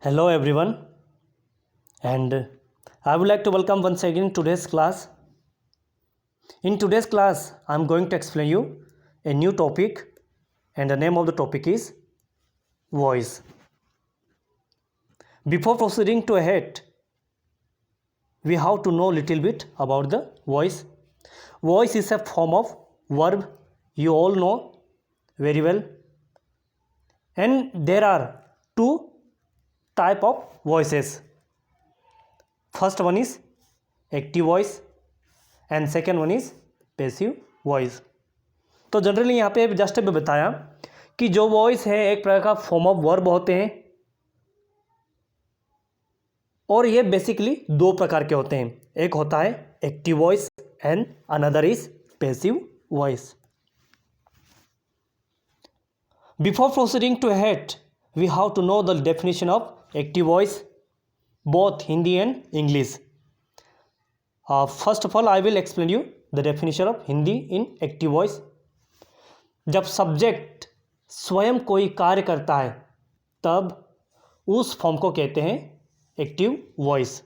Hello everyone, and I would like to welcome once again today's class. In today's class, I am going to explain you a new topic, and the name of the topic is voice. Before proceeding to ahead, we have to know a little bit about the voice. Voice is a form of verb, you all know very well, and there are two type of voices. First one is active voice and second one is passive voice. तो generally यहाँ पे just अभी बताया कि जो voice है एक प्रकार का फॉर्म ऑफ वर्ब होते हैं और ये बेसिकली दो प्रकार के होते हैं. एक होता है active voice and another is passive voice. Before proceeding to ahead we have to know the definition of active voice both Hindi and English. First of all, I will explain you the definition of Hindi in active voice. जब subject स्वयं कोई कार्य करता है तब उस form को कहते हैं एक्टिव वॉइस.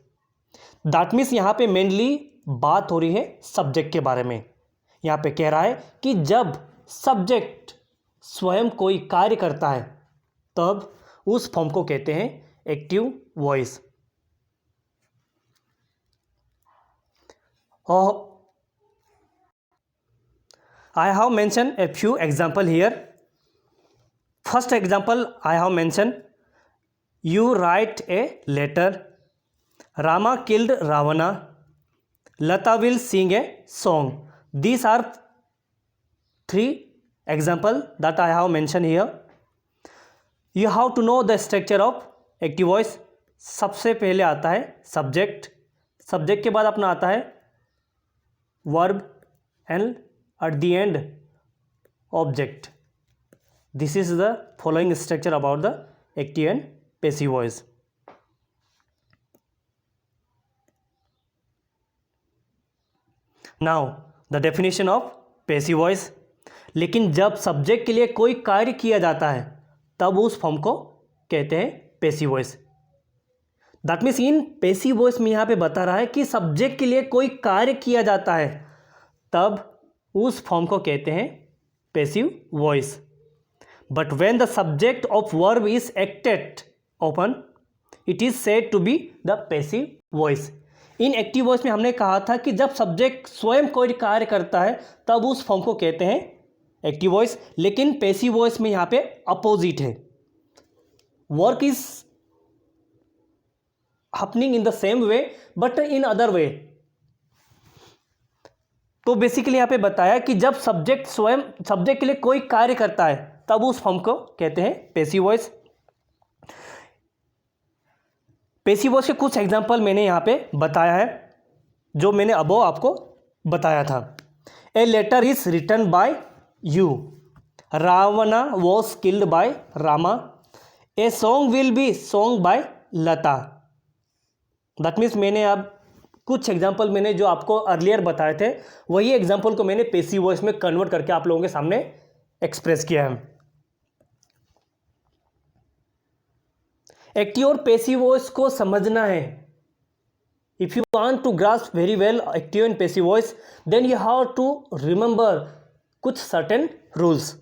दैट मीन्स यहाँ पे मेनली बात हो रही है सब्जेक्ट के बारे में. यहाँ पे कह रहा है कि जब सब्जेक्ट स्वयं कोई कार्य करता है तब उस फॉर्म को कहते हैं active voice. I have mentioned a few example here. First example I have mentioned, you write a letter, Rama killed Ravana, Lata will sing a song. These are three example that I have mentioned here. You have to know the structure of active voice. सबसे पहले आता है subject, subject के बाद अपना आता है verb and at the end object. This is the following structure about the active and passive voice. Now the definition of passive voice. लेकिन जब सब्जेक्ट के लिए कोई कार्य किया जाता है तब उस फॉर्म को कहते हैं passive voice. That means in passive voice में यहाँ पे बता रहा है कि सब्जेक्ट के लिए कोई कार्य किया जाता है तब उस फॉर्म को कहते हैं passive voice. But when the subject of verb is acted upon it is said to be the passive voice. In active voice में हमने कहा था कि जब सब्जेक्ट स्वयं कोई कार्य करता है तब उस फॉर्म को कहते हैं एक्टिव वॉइस. लेकिन पैसिव वॉइस में यहाँ पे अपोजिट है. Work is happening in the same way but in other way. तो बेसिकली यहाँ पे बताया कि जब सब्जेक्ट स्वयं सब्जेक्ट के लिए कोई कार्य करता है तब उस फॉर्म को कहते हैं पैसिव वॉइस. पैसिव वॉइस के कुछ एग्जांपल मैंने यहाँ पे बताया है जो मैंने अबो आपको बताया था. A letter is written by you, Ravana was killed by Rama, a song will be song by Lata. That means मैंने अब कुछ एग्जाम्पल मैंने जो आपको अर्लियर बताए थे वही एग्जाम्पल को मैंने पैसिव वॉइस में कन्वर्ट करके आप लोगों के सामने एक्सप्रेस किया है. एक्टिव और पैसिव वॉइस को समझना है. If you want to grasp very well active and passive voice then you have to remember कुछ सर्टेन रूल्स.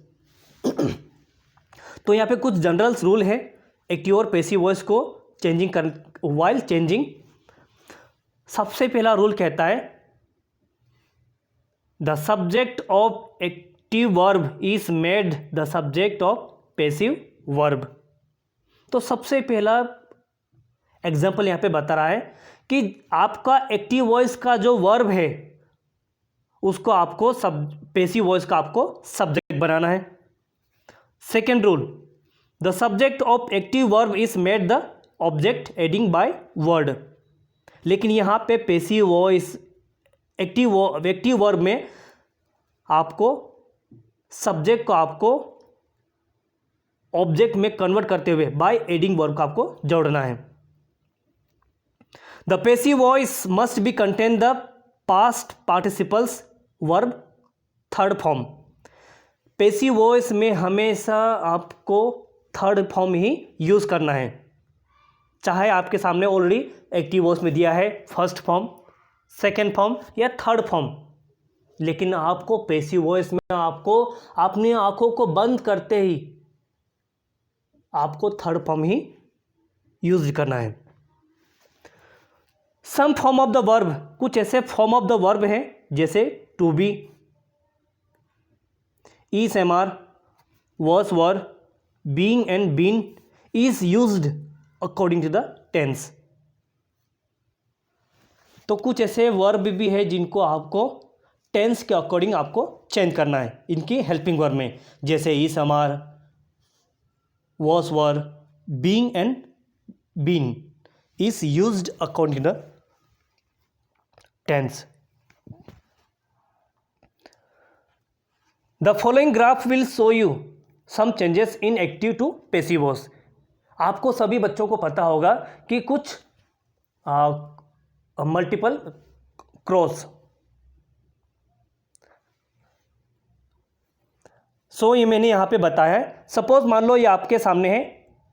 तो यहाँ पे कुछ जनरल रूल है एक्टिव और पैसिव वॉइस को चेंजिंग कर वाइल चेंजिंग. सबसे पहला रूल कहता है the subject of active verb is made the subject of passive verb. तो सबसे पहला एग्जांपल यहाँ पे बता रहा है कि आपका एक्टिव वॉइस का जो वर्ब है उसको आपको पैसिव वॉइस का आपको सब्जेक्ट बनाना है. Second rule, the subject of active verb is made the object adding by word. लेकिन यहाँ पे पैसिव वॉइस एक्टिव वर्ब में आपको सब्जेक्ट को आपको ऑब्जेक्ट में कन्वर्ट करते हुए बाय एडिंग वर्ब का आपको जोड़ना है. The passive voice must be contain the past participles verb third form. Passive voice में हमेशा आपको थर्ड फॉर्म ही यूज़ करना है. चाहे आपके सामने ऑलरेडी एक्टिव वॉइस में दिया है फर्स्ट फॉर्म, सेकेंड फॉर्म या थर्ड फॉर्म, लेकिन आपको पैसिव वॉइस में आपको अपनी आंखों को बंद करते ही आपको थर्ड फॉर्म ही यूज करना है। Some form of the verb, कुछ ऐसे फॉर्म ऑफ द वर्ब हैं जैसे to be, is, am are, was, were, being and been is used according to the tense. तो कुछ ऐसे वर्ब भी है जिनको आपको टेंस के अकॉर्डिंग आपको चेंज करना है इनकी हेल्पिंग वर्ब में, जैसे is, am are, was, were, being and been is used according to the tense. The following graph will show you some changes in active to passive voice. आपको सभी बच्चों को पता होगा कि कुछ मल्टीपल क्रॉस, सो ये मैंने यहाँ पे बताया है। सपोज मान लो ये आपके सामने है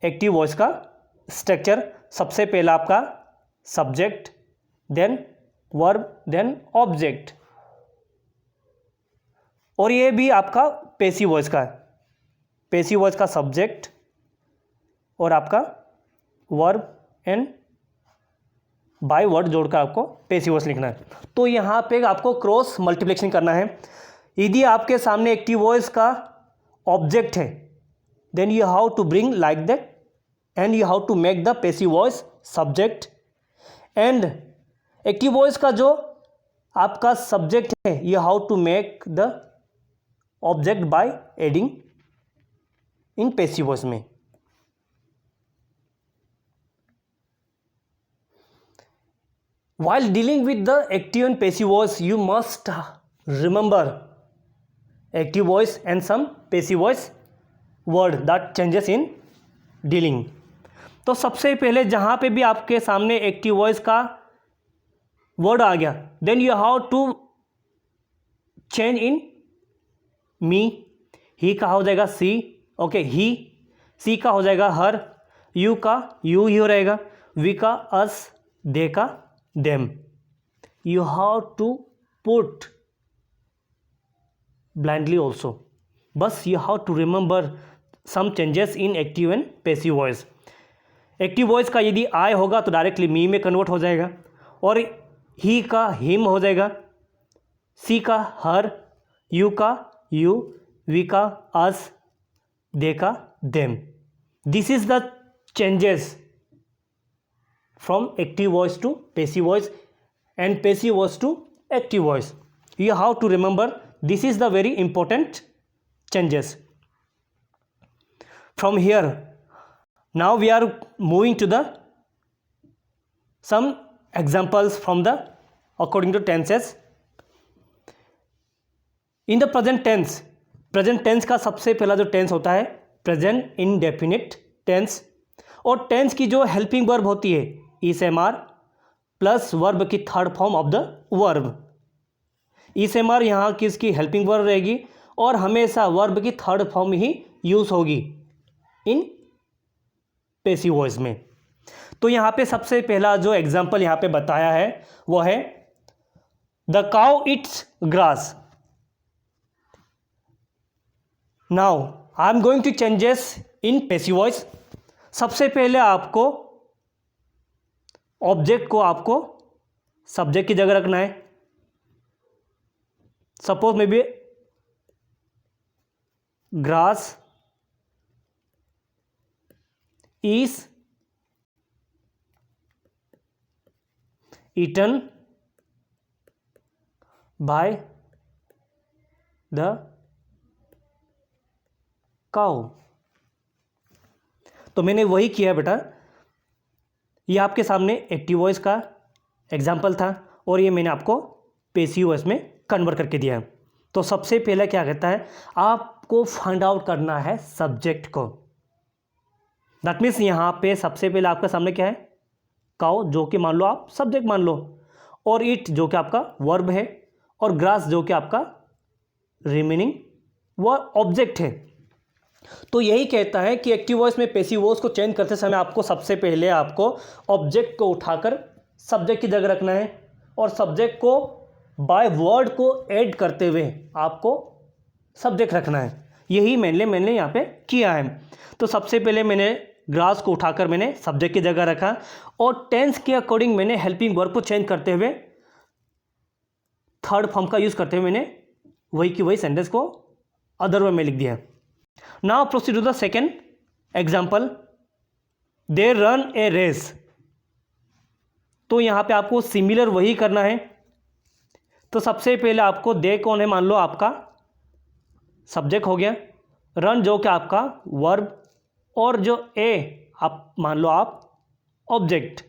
एक्टिव वॉइस का स्ट्रक्चर। सबसे पहला आपका subject, then verb, then object, और ये भी आपका पैसिव वॉइस का है। पैसिव वॉइस का सब्जेक्ट और आपका वर्ब एंड बाय वर्ड जोड़कर आपको पैसिव वॉइस लिखना है। तो यहाँ पे आपको क्रॉस मल्टीप्लिकेशन करना है। यदि आपके सामने एक्टिव वॉइस का ऑब्जेक्ट है, then you how to bring like that and you have to make the passive voice subject, and active voice का जो आपका subject है you have to make the object by adding in passive voice में। While dealing with the active and passive voice you must remember active voice and some passive voice word that changes in dealing। तो सबसे पहले जहाँ पे भी आपके सामने active voice का वर्ड आ गया, then you how to change in me. He का हो जाएगा सी, ओके ही। सी का हो जाएगा हर, यू का यू ही हो रहेगा, वी का अस, दे का them. You how to put blindly also, बस you how to remember some changes in active and passive voice. Active voice का यदि आई होगा तो डायरेक्टली मी में कन्वर्ट हो जाएगा, और ही का हिम हो जाएगा, सी का हर, यू का यू, वी का अस, दे का them. This is the changes from active voice to passive voice and passive voice to active voice. You how to remember, this is the very important changes. From here, now we are moving to the some examples from the according to tenses. In the present tense का सबसे पहला जो tense होता है present indefinite tense, और tense की जो helping verb होती है इस एम आर प्लस वर्ब की third form of the verb. इस एम आर यहाँ की इसकी हेल्पिंग वर्ब रहेगी और हमेशा वर्ब की थर्ड फॉर्म ही यूज होगी इन पैसिव वॉइस में। तो यहाँ पे सबसे पहला जो एग्जाम्पल यहाँ पे बताया है वो है the cow eats grass. Now I am going to changes in passive voice. सबसे पहले आपको ऑब्जेक्ट को आपको सब्जेक्ट की जगह रखना है। Suppose may be grass is eaten by the cow। तो मैंने वही किया बेटा, ये आपके सामने एक्टिव वॉइस का एग्जाम्पल था और ये मैंने आपको पैसिव वॉइस में कन्वर्ट करके दिया है। तो सबसे पहले क्या कहता है, आपको फाइंड आउट करना है सब्जेक्ट को। दैट मीन्स यहाँ पे सबसे पहले आपके सामने क्या है, काउ जो कि मान लो आप सब्जेक्ट मान लो, और इट जो कि आपका वर्ब है, और ग्रास जो कि आपका रिमेनिंग वो ऑब्जेक्ट है। तो यही कहता है कि एक्टिव वॉइस में पैसिव वॉइस को चेंज करते समय आपको सबसे पहले आपको ऑब्जेक्ट को उठाकर सब्जेक्ट की जगह रखना है और सब्जेक्ट को बाय वर्ड को ऐड करते हुए आपको सब्जेक्ट रखना है। यही मैंने यहाँ पे किया है। तो सबसे पहले मैंने ग्रास को उठाकर मैंने सब्जेक्ट की जगह रखा और टेंस के अकॉर्डिंग मैंने हेल्पिंग वर्ब को चेंज करते हुए थर्ड फॉर्म का यूज़ करते हुए मैंने वही की वही सेंटेंस को अदर वे में लिख दिया। Now proceed to the second example, they run a race. तो यहाँ पे आपको सिमिलर वही करना है। तो सबसे पहले आपको दे कौन है, मान लो आपका सब्जेक्ट हो गया, रन जो कि आपका वर्ब, और जो ए आप मान लो आप ऑब्जेक्ट।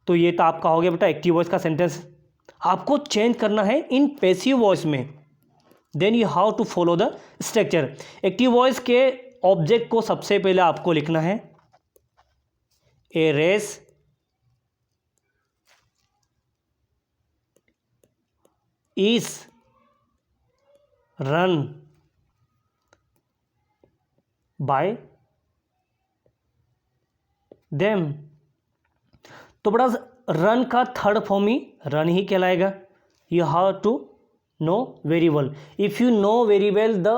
तो ये तो आपका हो गया बेटा एक्टिव वॉइस का सेंटेंस। आपको चेंज करना है इन पैसिव वॉइस में। Then you how to follow the structure. Active voice के ऑब्जेक्ट को सबसे पहले आपको लिखना है a race is run by them. तो बड़ा रन का थर्ड फॉर्म ही रन ही कहलाएगा। You have to know very well. If you know very well the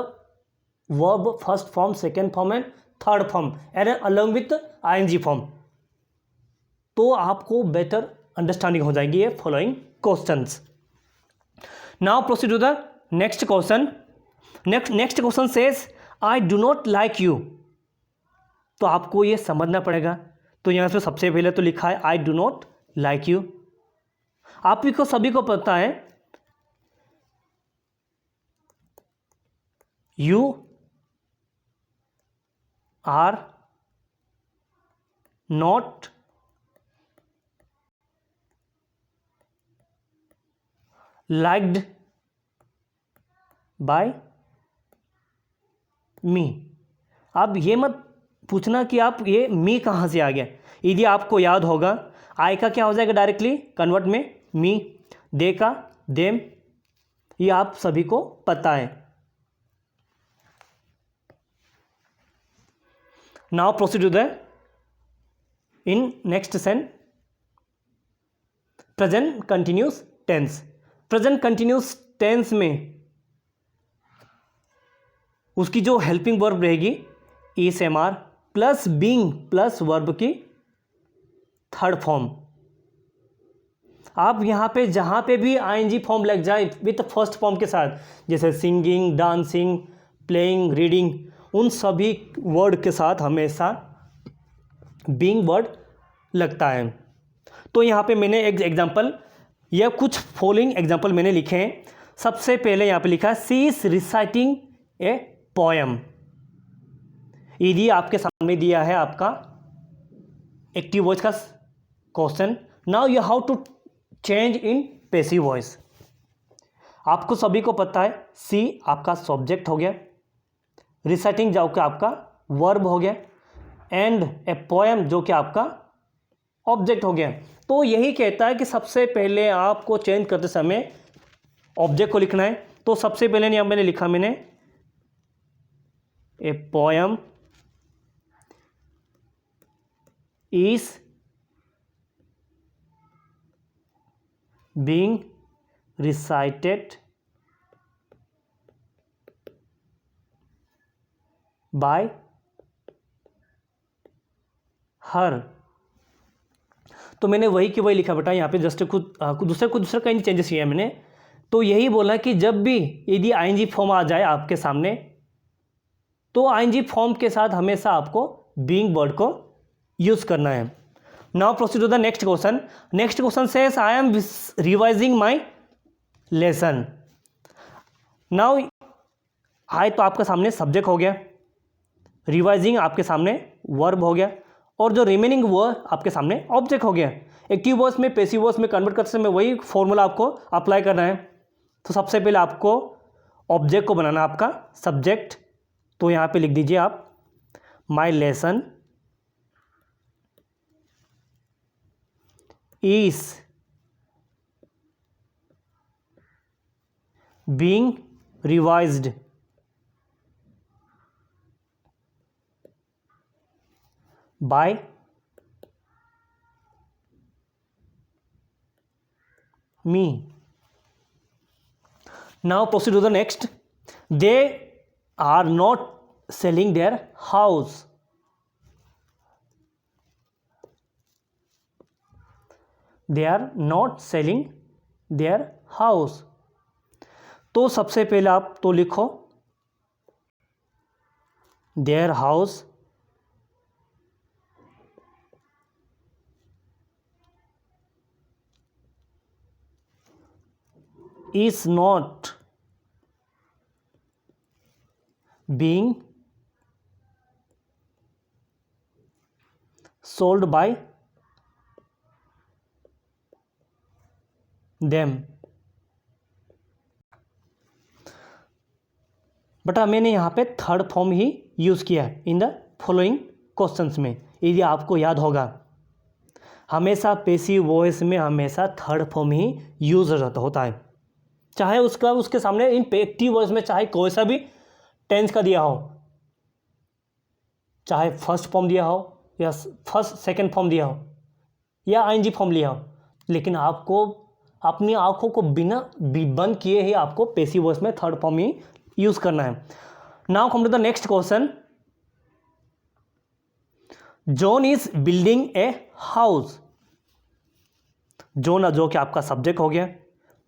verb first form, second form and third form and along with ING form, तो आपको better understanding हो जाएगी ये following questions. Now proceed to the next question. Next question says I do not like you. तो आपको ये समझना पड़ेगा। तो यहाँ से सबसे पहले तो लिखा है I do not like you. आप को सभी को पता है you are not liked by me. अब ये मत पूछना कि आप ये मी कहाँ से आ गया। यदि आपको याद होगा आई का क्या हो जाएगा डायरेक्टली कन्वर्ट में मी, दे का देम, ये आप सभी को पता है। Now proceed to the in next sense present continuous tense. Present continuous tense में उसकी जो हेल्पिंग वर्ब रहेगी is am are plus being plus verb की थर्ड फॉर्म। आप यहाँ पे जहाँ पे भी आईएनजी फॉर्म लग जाए विथ फर्स्ट फॉर्म के साथ, जैसे सिंगिंग, डांसिंग, प्लेइंग, रीडिंग, उन सभी वर्ड के साथ हमेशा बीइंग वर्ड लगता है। तो यहाँ पे मैंने एक एग्जांपल या कुछ फॉलोइंग एग्जांपल मैंने लिखे हैं। सबसे पहले यहाँ पे लिखा है she is reciting a poem. यदि आपके सामने दिया है आपका एक्टिव वॉइस का question, now you how to change in passive voice. आपको सभी को पता है सी आपका सब्जेक्ट हो गया, रिसाइटिंग जो कि आपका वर्ब हो गया, एंड ए पोएम जो कि आपका ऑब्जेक्ट हो गया। तो यही कहता है कि सबसे पहले आपको चेंज करते समय ऑब्जेक्ट को लिखना है। तो सबसे पहले यहाँ मैंने लिखा मैंने a poem is being recited by her। तो मैंने वही कि वही लिखा बेटा यहाँ पे, जस्ट दूसरा कहीं चेंजेस किया मैंने। तो यही बोला कि जब भी यदि आईएनजी फॉर्म आ जाए आपके सामने, तो आईएनजी फॉर्म के साथ हमेशा आपको बीइंग वर्ड को यूज करना है। Now proceed to the next question. Next question says I am revising my lesson. Now I तो आपके सामने सब्जेक्ट हो गया, रिवाइजिंग आपके सामने वर्ब हो गया, और जो रिमेनिंग वो आपके सामने ऑब्जेक्ट हो गया। एक्टिव वॉइस में पैसिव वॉइस में कन्वर्ट करते समय वही फॉर्मूला आपको अप्लाई करना है। तो सबसे पहले आपको ऑब्जेक्ट को बनाना आपका सब्जेक्ट। तो यहाँ पे लिख दीजिए आप माई lesson is being revised by me. Now proceed to the next. They are not selling their house. They are not selling their house. तो सबसे पहले आप तो लिखो their house is not being sold by them. बटा मैंने यहाँ पे थर्ड फॉर्म ही यूज़ किया है इन द फॉलोइंग क्वेश्चंस में, यदि आपको याद होगा हमेशा पैसिव वॉइस में हमेशा थर्ड फॉर्म ही यूज होता है, चाहे उसके सामने इन एक्टिव वॉइस में चाहे कोई सा भी टेंस का दिया हो, चाहे फर्स्ट फॉर्म दिया हो या फर्स्ट सेकंड फॉर्म दिया हो या आईएनजी फॉर्म लिया हो, लेकिन आपको अपनी आंखों को बिना बंद किए ही आपको पैसिव वॉइस में थर्ड फॉर्म ही यूज करना है. Now come to the next question. John is building a house. John जो कि आपका सब्जेक्ट हो गया,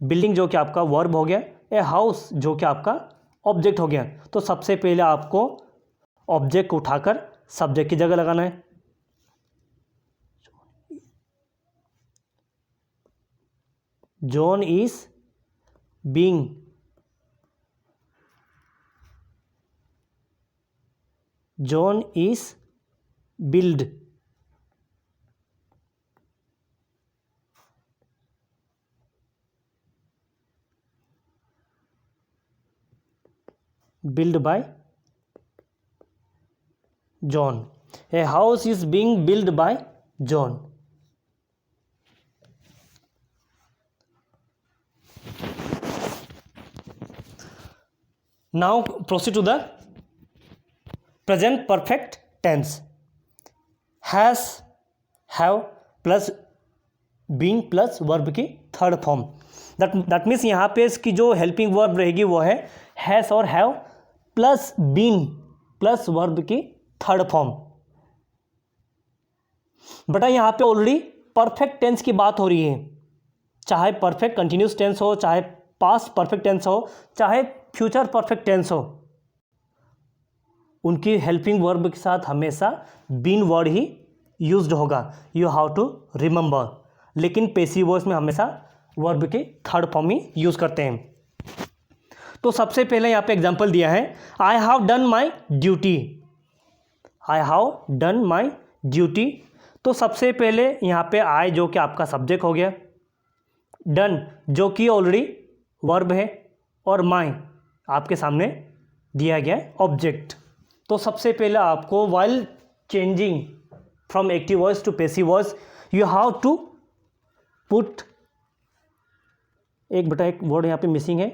बिल्डिंग जो कि आपका वर्ब हो गया, ए हाउस जो कि आपका ऑब्जेक्ट हो गया. तो सबसे पहले आपको ऑब्जेक्ट को उठाकर सब्जेक्ट की जगह लगाना है. John is being John is build by John. A house is being built by John. Now proceed to the present perfect tense. Has, have plus being plus verb की थर्ड फॉर्म. दैट मीन्स यहाँ पे इसकी जो helping verb रहेगी वो है has और have plus been plus verb की थर्ड फॉर्म. बेटा यहाँ पे ऑलरेडी परफेक्ट टेंस की बात हो रही है, चाहे परफेक्ट कंटिन्यूस टेंस हो, चाहे पास्ट परफेक्ट टेंस हो, चाहे फ्यूचर परफेक्ट टेंस हो, उनकी हेल्पिंग वर्ब के साथ हमेशा बीन वर्ड ही यूज्ड होगा. You have to remember. लेकिन पैसिव वॉइस में हमेशा वर्ब के थर्ड फॉर्म ही यूज़ करते हैं. तो सबसे पहले यहाँ पे एग्जांपल दिया है, I have done my duty. I have done my duty. तो सबसे पहले यहाँ पे आई जो कि आपका सब्जेक्ट हो गया, डन जो कि ऑलरेडी वर्ब है, और माई आपके सामने दिया गया ऑब्जेक्ट. तो सबसे पहले आपको while changing from active voice to passive voice you have to put एक वर्ड यहाँ पे मिसिंग है,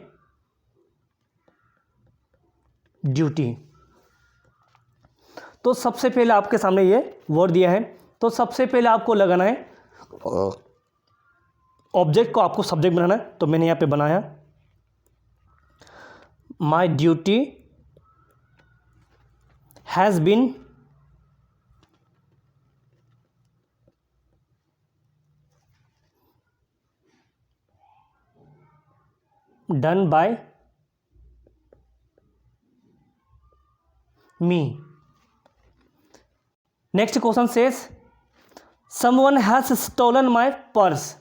ड्यूटी. तो सबसे पहले आपके सामने ये वर्ड दिया है, तो सबसे पहले आपको लगाना है ऑब्जेक्ट को, आपको सब्जेक्ट बनाना है. तो मैंने यहाँ पे बनाया my duty has been done by me. Next question says someone has stolen my purse.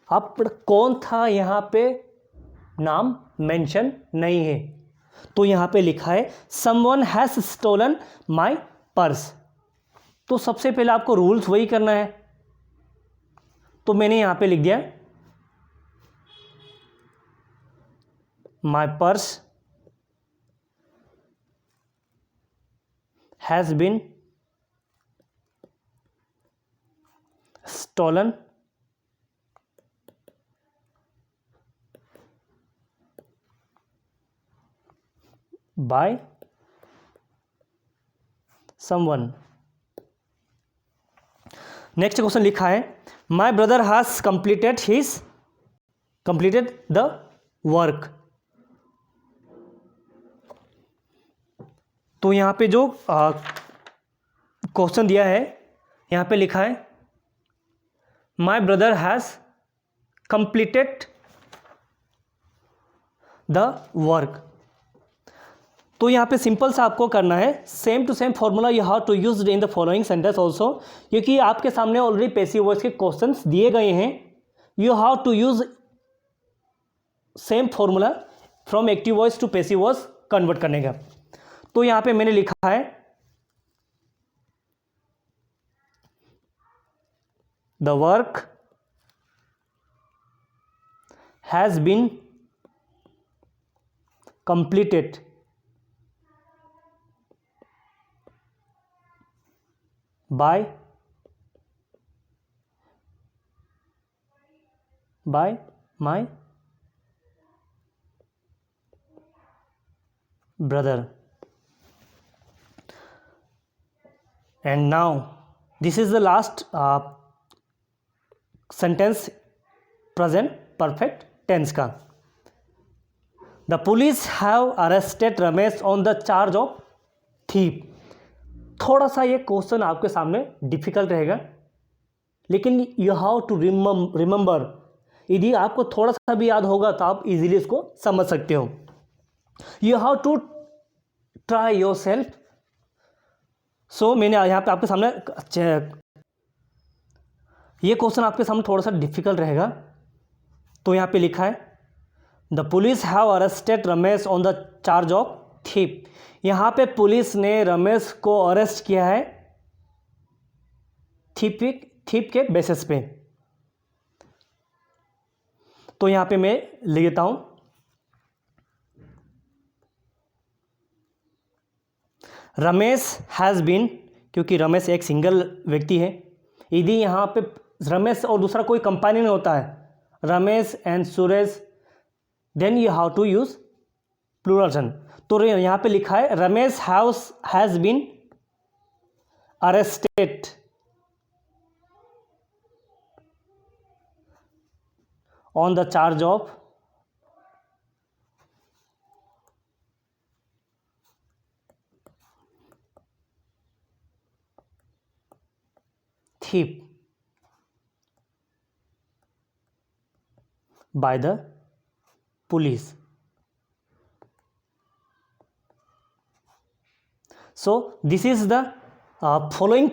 अब कौन था यहाँ पे नाम मेंशन नहीं है, तो यहाँ पे लिखा है someone has stolen my purse. तो सबसे पहले आपको रूल्स वही करना है, तो मैंने यहाँ पे लिख दिया my purse has been stolen by someone. Next question लिखा है my brother has completed the work. तो यहाँ पे जो क्वेश्चन दिया है, यहाँ पे लिखा है my brother has completed the work. तो यहाँ पे सिंपल सा आपको करना है, same to same formula you have to use in the following sentence also, क्योंकि आपके सामने ऑलरेडी पैसिव वॉइस के क्वेश्चंस दिए गए हैं। You have to use same formula from active voice to passive voice convert करने का। तो यहाँ पे मैंने लिखा है the work has been completed by my brother, and now this is the last sentence present perfect tense का। The police have arrested Ramesh on the charge of thief। थोड़ा सा ये क्वेश्चन आपके सामने डिफिकल्ट रहेगा, लेकिन यू हैव टू रिमेंबर, यदि आपको थोड़ा सा भी याद होगा तो आप इजीली इसको समझ सकते हो। You have to try yourself. So मैंने यहाँ पे आपके सामने ये क्वेश्चन आपके सामने थोड़ा सा डिफिकल्ट रहेगा। तो यहाँ पे लिखा है the police have arrested Ramesh on the charge of thief. यहाँ पे पुलिस ने रमेश को अरेस्ट किया है थीप के बेसिस पे। तो यहाँ पे मैं लिख देता हूँ रमेश हैज़ बीन, क्योंकि रमेश एक सिंगल व्यक्ति है। यदि यहाँ पे रमेश और दूसरा कोई कंपानी नहीं होता है, Ramesh and Suresh, then you have to use plural. तो यहाँ पे लिखा है Ramesh has been arrested on the charge of thief by the police. So this is the following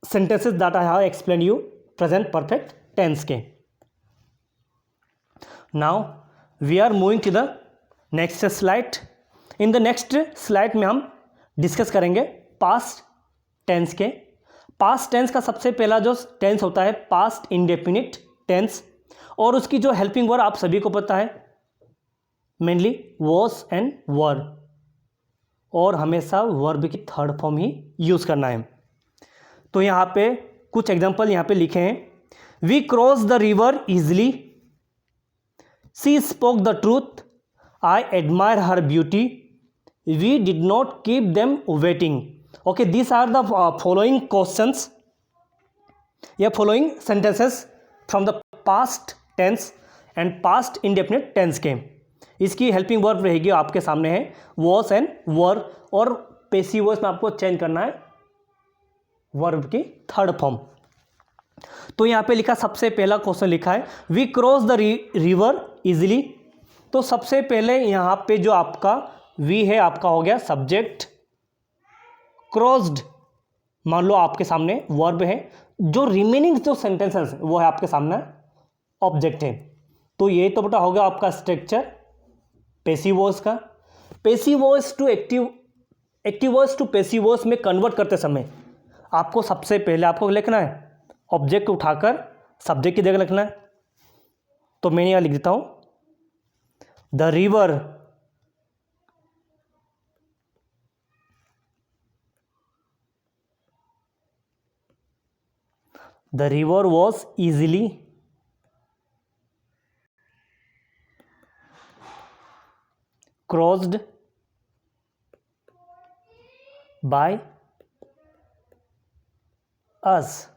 sentences that I have explained you present perfect tense के। Now we are moving to the next slide. In the next slide में हम discuss करेंगे past tense के। Past tense का सबसे पहला जो tense होता है पास्ट इंडेफिनिट टेंस, और उसकी जो हेल्पिंग वर्ब आप सभी को पता है मेनली वॉज एंड वर, और हमेशा वर्ब की थर्ड फॉर्म ही यूज़ करना है। तो यहाँ पे कुछ एग्जांपल यहाँ पे लिखे हैं। We cross the river easily, she spoke the truth, I admire her beauty, we did not keep them waiting. Okay, these are the following questions या following sentences from the past tense and past indefinite tense के। इसकी helping verb रहेगी आपके सामने है was and were, और passive voice में आपको चेंज करना है वर्ब की थर्ड फॉर्म। तो यहाँ पे लिखा सबसे पहला क्वेश्चन लिखा है we cross the river easily. तो सबसे पहले यहाँ पे जो आपका वी है आपका हो गया सब्जेक्ट, क्रॉस्ड मान लो आपके सामने वर्ब है, जो रिमेनिंग जो सेंटेंसेस वो है आपके सामने ऑब्जेक्ट है। तो ये तो बेटा हो गया आपका स्ट्रक्चर पैसिव वॉइस का। Passive voice to active voice to passive voice में कन्वर्ट करते समय आपको सबसे पहले आपको लिखना है ऑब्जेक्ट उठाकर सब्जेक्ट की जगह लिखना है। तो मैंने यहाँ लिख देता हूँ the river was easily crossed by us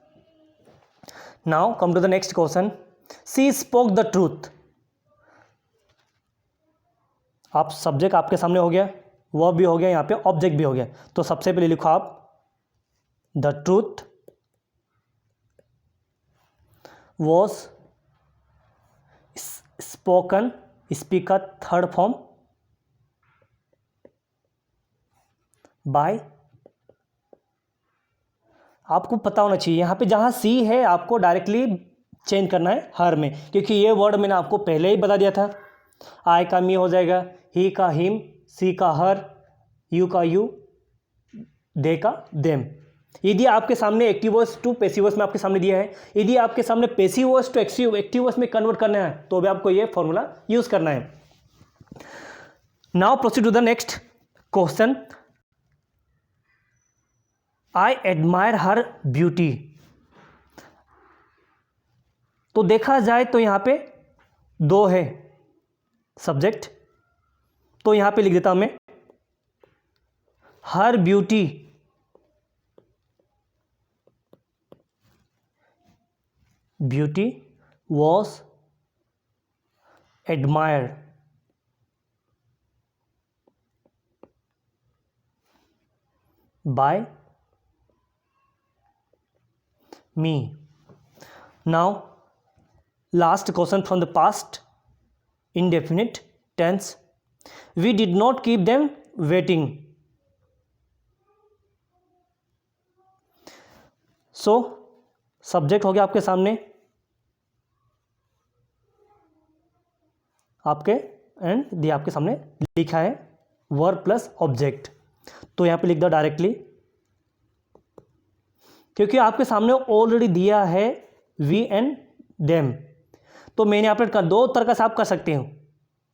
now come to the next question, she spoke the truth. आप सब्जेक्ट आपके सामने हो गया, वर्ब भी हो गया, यहाँ पे ऑब्जेक्ट भी हो गया। तो सबसे पहले लिखो आप the truth was spoken, speak का थर्ड फॉर्म बाय। आपको पता होना चाहिए यहाँ पे जहाँ सी है आपको डायरेक्टली चेंज करना है हर में, क्योंकि ये वर्ड मैंने आपको पहले ही बता दिया था। आई का मी हो जाएगा, ही का हिम, सी का हर, यू का यू, दे का देम। यदि आपके सामने active voice to passive voice में आपके सामने दिया है, यदि आपके सामने passive voice to active voice में कन्वर्ट करना है तो भी आपको ये फॉर्मूला यूज करना है। Now proceed to the next question, I admire her beauty. तो देखा जाए तो यहां पे दो है सब्जेक्ट, तो यहां पे लिख देता हूं मैं her beauty was admired by me. Now, last question from the past indefinite tense. We did not keep them waiting. So, subject हो गया आपके सामने, आपके एंड दिया आपके सामने लिखा है वर्ब प्लस ऑब्जेक्ट। तो यहाँ पे लिख दो डायरेक्टली, क्योंकि आपके सामने ऑलरेडी दिया है वी एंड देम। तो मैंने यहाँ पर दो तरह से आप कर सकते हो।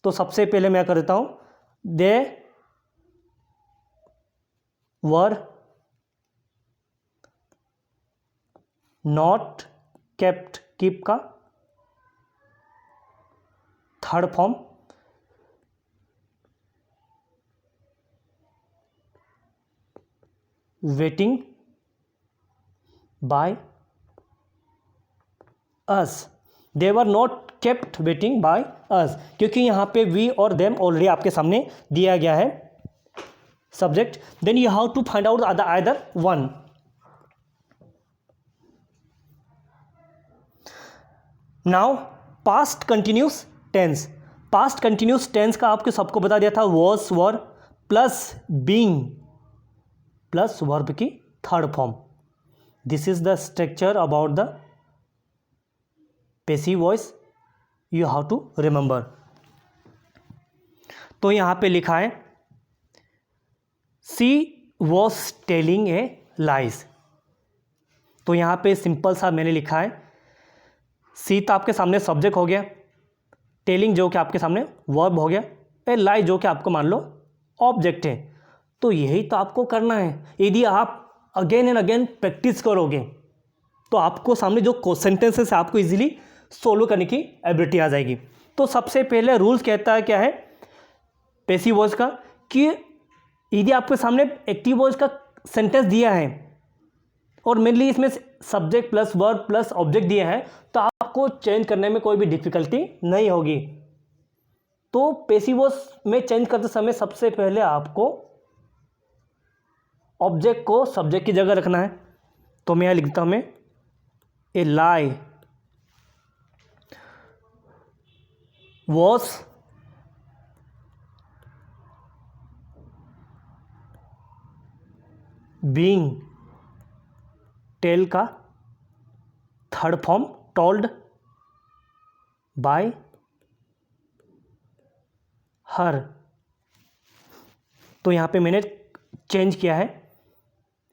तो सबसे पहले मैं कर देता हूं दे वर नॉट केप्ट, कीप का third form waiting by us. They were not kept waiting by us, क्योंकि यहां पे वी और देम ऑलरेडी आपके सामने दिया गया है subject. Then you have to find out either one. Now past continuous tense. Past continuous tense का आपको सबको बता दिया था was were plus being plus verb की third form. This is the structure about the passive voice, you have to remember. तो यहां पे लिखा है she was telling a lies. तो यहां पे सिंपल सा मैंने लिखा है सी तो आपके सामने सब्जेक्ट हो गया, टेलिंग जो कि आपके सामने वर्ब हो गया, ए लाई जो कि आपको मान लो ऑब्जेक्ट है। तो यही तो आपको करना है। यदि आप अगेन एंड अगेन प्रैक्टिस करोगे तो आपको सामने जो सेंटेंसेस है आपको इजीली सोल्व करने की एबिलिटी आ जाएगी। तो सबसे पहले रूल्स कहता है क्या है पैसिव वॉइस का, कि यदि आपके सामने एक्टिव वॉइस का सेंटेंस दिया है और मेनली इसमें subject plus verb plus object दिया है तो आपको चेंज करने में कोई भी डिफिकल्टी नहीं होगी। तो पैसिव वॉइस में चेंज करते समय सबसे पहले आपको ऑब्जेक्ट को सब्जेक्ट की जगह रखना है। तो मैं यहां लिखता हूं मैं a lie was being tell का third form told by her. तो यहां पे मैंने चेंज किया है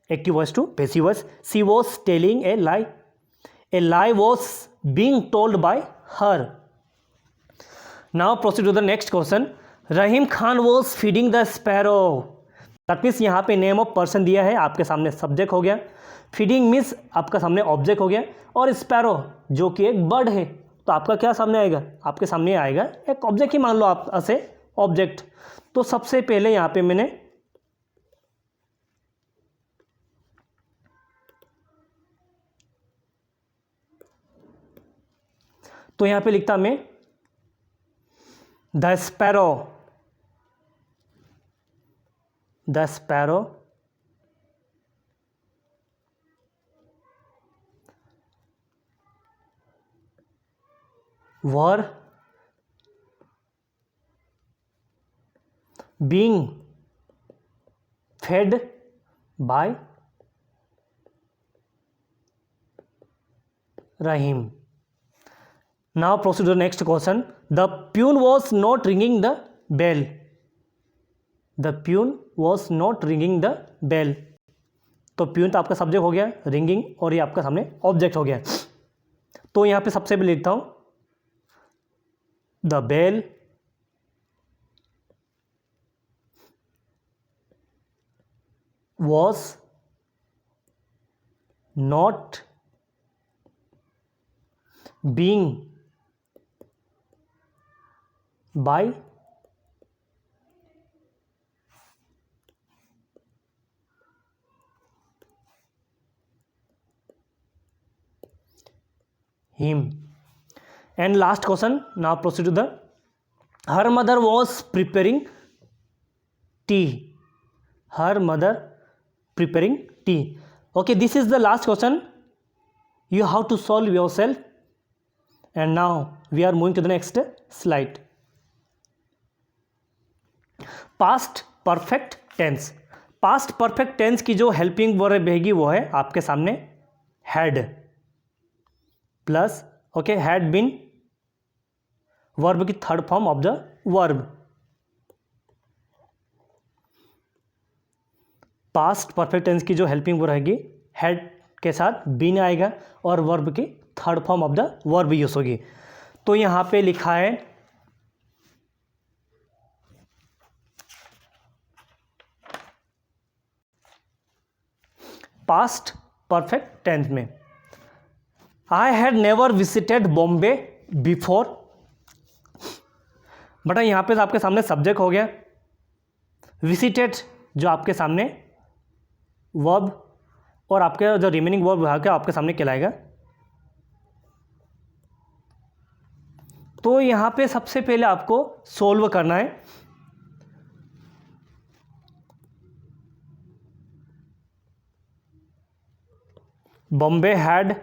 active voice to passive voice. She was telling a lie was being told by her. Now proceed to the next question, Rahim Khan was feeding the sparrow. That means यहाँ पे name of person दिया है, आपके सामने subject हो गया, feeding means आपका सामने ऑब्जेक्ट हो गया, और स्पैरो जो कि एक बर्ड है तो आपका क्या सामने आएगा, आपके सामने आएगा एक ऑब्जेक्ट ही मान लो आप ऐसे ऑब्जेक्ट। तो सबसे पहले यहाँ पे मैंने तो यहाँ पे लिखता मैं the sparrow were being fed by Rahim. Now proceed to the next question. The peon was not ringing the bell. The peon was not ringing the bell. तो प्यून तो आपका सब्जेक्ट हो गया, रिंगिंग, और ये आपका सामने ऑब्जेक्ट हो गया. तो यहाँ पे सबसे पहले लिखता हूँ the bell was not being by him. And last question, now proceed to the her mother was preparing tea. Her mother preparing tea. Okay, this is the last question. You have to solve yourself. And now we are moving to the next slide. Past perfect tense. Past perfect tense की जो helping verb रहेगी वो है आपके सामने had plus okay had been, verb की third form of the verb. Past perfect tense की जो हेल्पिंग वर्ब रहेगी हैड के साथ बीन आएगा और वर्ब की third form of the verb use होगी. तो यहाँ पे लिखा है पास्ट परफेक्ट टेंस में I had never visited Bombay before. बटा यहाँ पे आपके सामने सब्जेक्ट हो गया, विजिटेड जो आपके सामने वर्ब और आपके जो रिमेनिंग वर्ब है आपके सामने कहलाएगा. तो यहाँ पे सबसे पहले आपको सोल्व करना है. Bombay had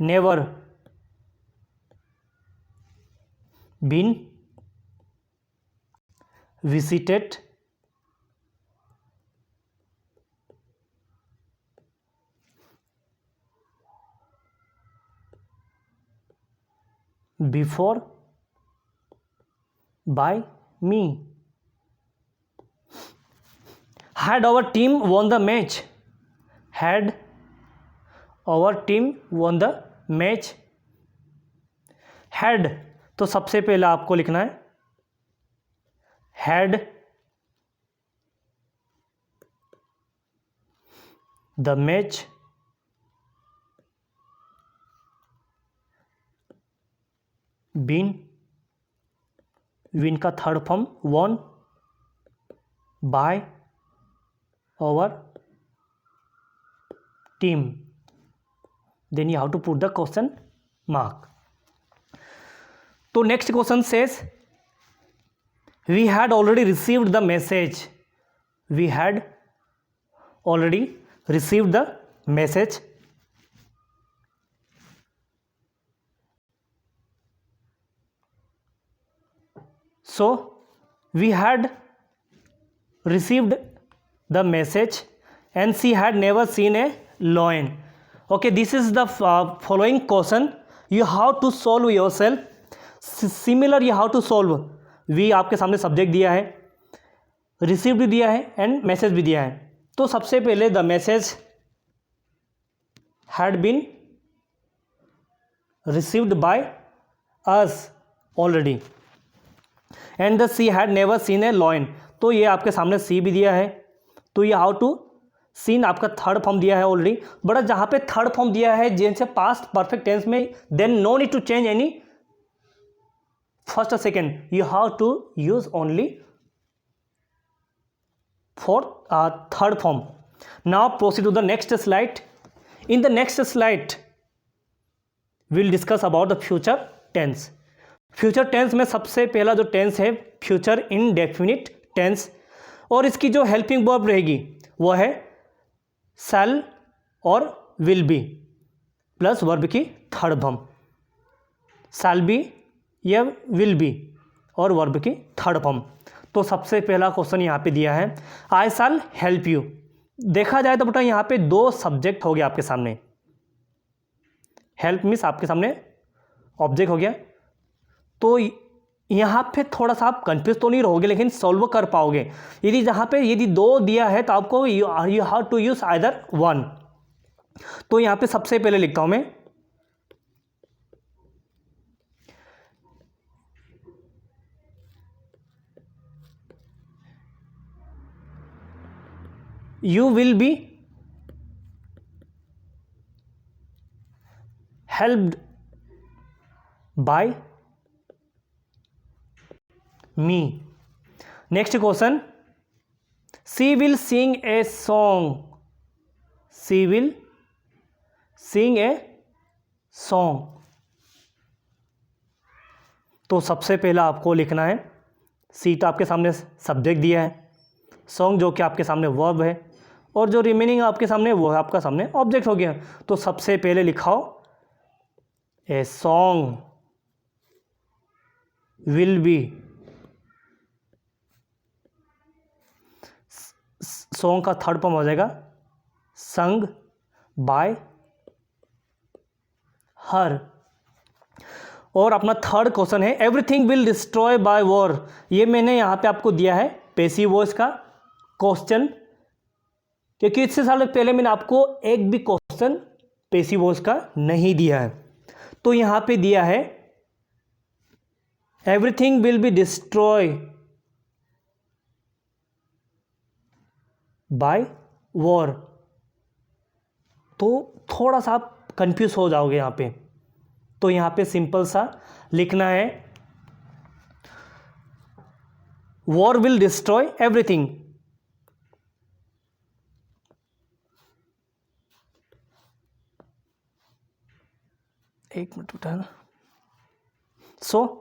never been visited before by me. Had our team won the match? Had our team won the match? Had तो सबसे पहले आपको लिखना है had the match been, win का third form won by our team. Then you have to put the question mark. तो next question says we had already received the message. We had already received the message. So we had received the message and she had never seen a lion. Okay, this is the following question. You have to solve yourself. Similar you have to solve. We आपके सामने subject दिया है, received भी दिया है and message भी दिया है. तो सबसे पहले the message had been received by us already and the she had never seen a lion. तो ये आपके सामने सी भी दिया है, तो ये हाउ टू सीन आपका थर्ड फॉर्म दिया है ऑलरेडी. बट जहाँ पे थर्ड फॉर्म दिया है जैसे पास्ट परफेक्ट टेंस में, then no need to change any first और second. You have to use only for third form. Now proceed to the next slide. In the next slide will discuss about the future tense. Future tense में सबसे पहला जो tense है future indefinite tense, और इसकी जो helping verb रहेगी वो है शैल और विल बी प्लस वर्ब की थर्ड फॉर्म, शैल बी या विल बी और वर्ब की थर्ड फॉर्म। तो सबसे पहला क्वेश्चन यहाँ पे दिया है आई शैल हेल्प यू। देखा जाए तो बेटा यहाँ पे दो सब्जेक्ट हो गया आपके सामने, हेल्प मीन्स आपके सामने ऑब्जेक्ट हो गया, तो यहाँ पे थोड़ा सा आप कंफ्यूज तो नहीं रहोगे लेकिन सॉल्व कर पाओगे। यदि जहाँ पे यदि दो दिया है तो आपको you have to use either one. तो यहाँ पे सबसे पहले लिखता हूँ मैं you will be helped by me. Next question she will sing a song, she will sing a song. तो सबसे पहला आपको लिखना है सी तो आपके सामने सब्जेक्ट दिया है, सॉन्ग जो कि आपके सामने वर्ब है, और जो रिमेनिंग आपके सामने वो है आपका सामने ऑब्जेक्ट हो गया। तो सबसे पहले लिखाओ a song will be, song का थर्ड फॉर्म हो जाएगा संग बाय हर। और अपना थर्ड क्वेश्चन है everything will destroy by war. ये मैंने यहाँ पे आपको दिया है पैसिव वॉइस का क्वेश्चन, क्योंकि इससे साल पहले मैंने आपको एक भी क्वेश्चन पैसिव वॉइस का नहीं दिया है। तो यहाँ पे दिया है everything will be destroy by war, तो थोड़ा सा आप कंफ्यूज हो जाओगे यहाँ पे। तो यहाँ पे सिंपल सा लिखना है वॉर विल डिस्ट्रॉय एवरीथिंग। एक मिनट बेटा, सो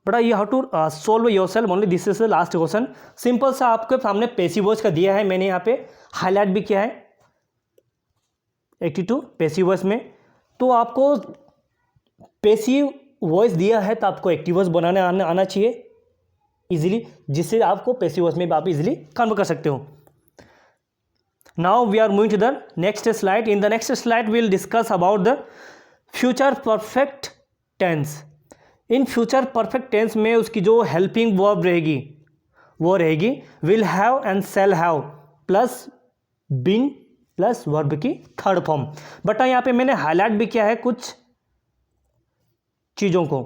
बड़ा you have to solve yourself only, this is the last question. Simple सा आपके सामने पैसिव वॉइस का दिया है, मैंने यहाँ पे हाईलाइट भी किया है 82 पैसिव वॉइस में। तो आपको पैसिव वॉइस दिया है तो आपको एक्टिव वॉइस बनाने आना चाहिए इजीली, जिससे आपको पैसिव वॉइस में भी आप इजीली कन्वर्ट कर सकते हो। Now we are moving to the next slide. In the next slide we will discuss about the future perfect tense. In future perfect tense में उसकी जो हेल्पिंग वर्ब रहेगी वो रहेगी will have and shall have plus been plus verb की third form. But यहाँ पे मैंने हाईलाइट भी किया है कुछ चीज़ों को,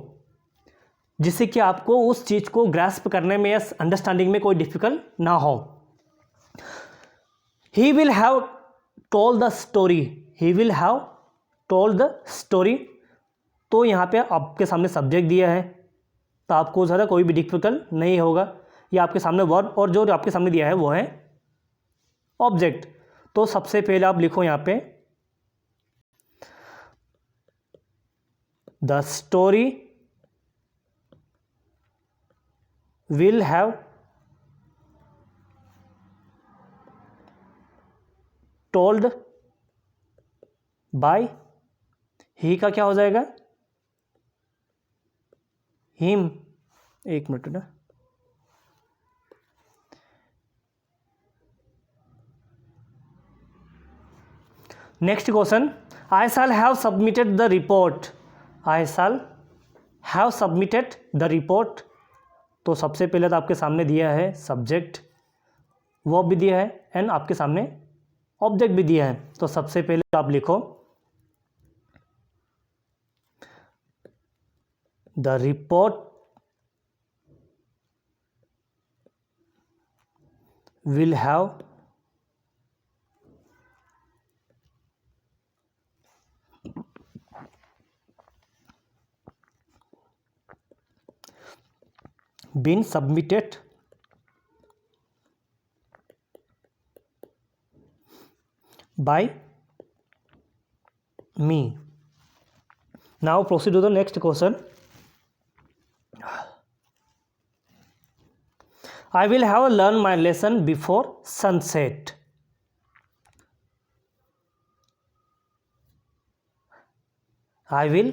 जिससे कि आपको उस चीज़ को ग्रास्प करने में या अंडरस्टैंडिंग में कोई डिफिकल्ट ना हो। He will have told the story, he will have told the story. तो यहाँ पे आपके सामने सब्जेक्ट दिया है तो आपको ज़्यादा कोई भी डिफिकल्ट नहीं होगा। ये आपके सामने वर्ब और जो आपके सामने दिया है वो है ऑब्जेक्ट। तो सबसे पहले आप लिखो यहाँ पे the story will have told by he का क्या हो जाएगा हिम। एक मिनट ना, next question I shall have submitted the report, I shall have submitted the report. तो सबसे पहले तो आपके सामने दिया है सब्जेक्ट, वर्ब भी दिया है एंड आपके सामने ऑब्जेक्ट भी दिया है। तो सबसे पहले आप लिखो the report will have been submitted by me। Now proceed to the next question. I will have learned my lesson before sunset. I will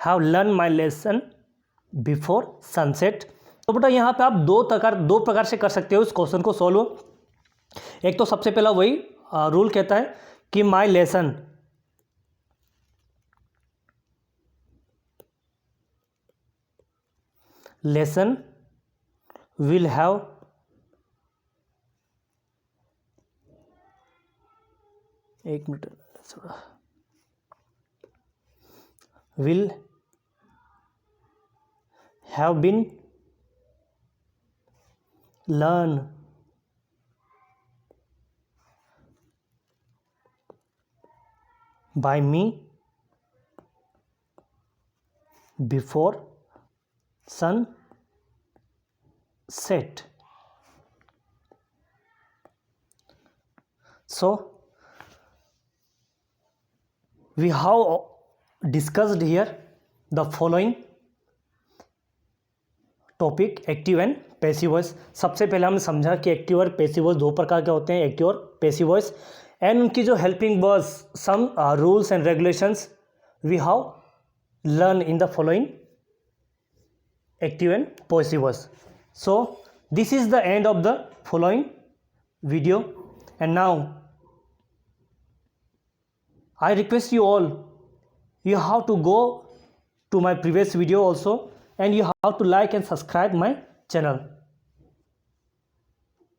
have learned my lesson before sunset. तो बेटा यहाँ पे आप दो प्रकार से कर सकते हो इस क्वेश्चन को सॉल्व। एक तो सबसे पहला वही रूल कहता है कि माई लेसन will have एक minute will have been learned by me before sunset. So we have discussed here the following topic active and passive voice. सबसे पहले हमने समझा कि एक्टिव और पैसिव वॉइस दो प्रकार के होते हैं, एक्टिव और पैसिव वॉइस, एंड उनकी जो helping words, some rules and regulations we have learn in the following active and passive voice. So this is the end of the following video, and now I request you all, you have to go to my previous video also, and you have to like and subscribe my channel.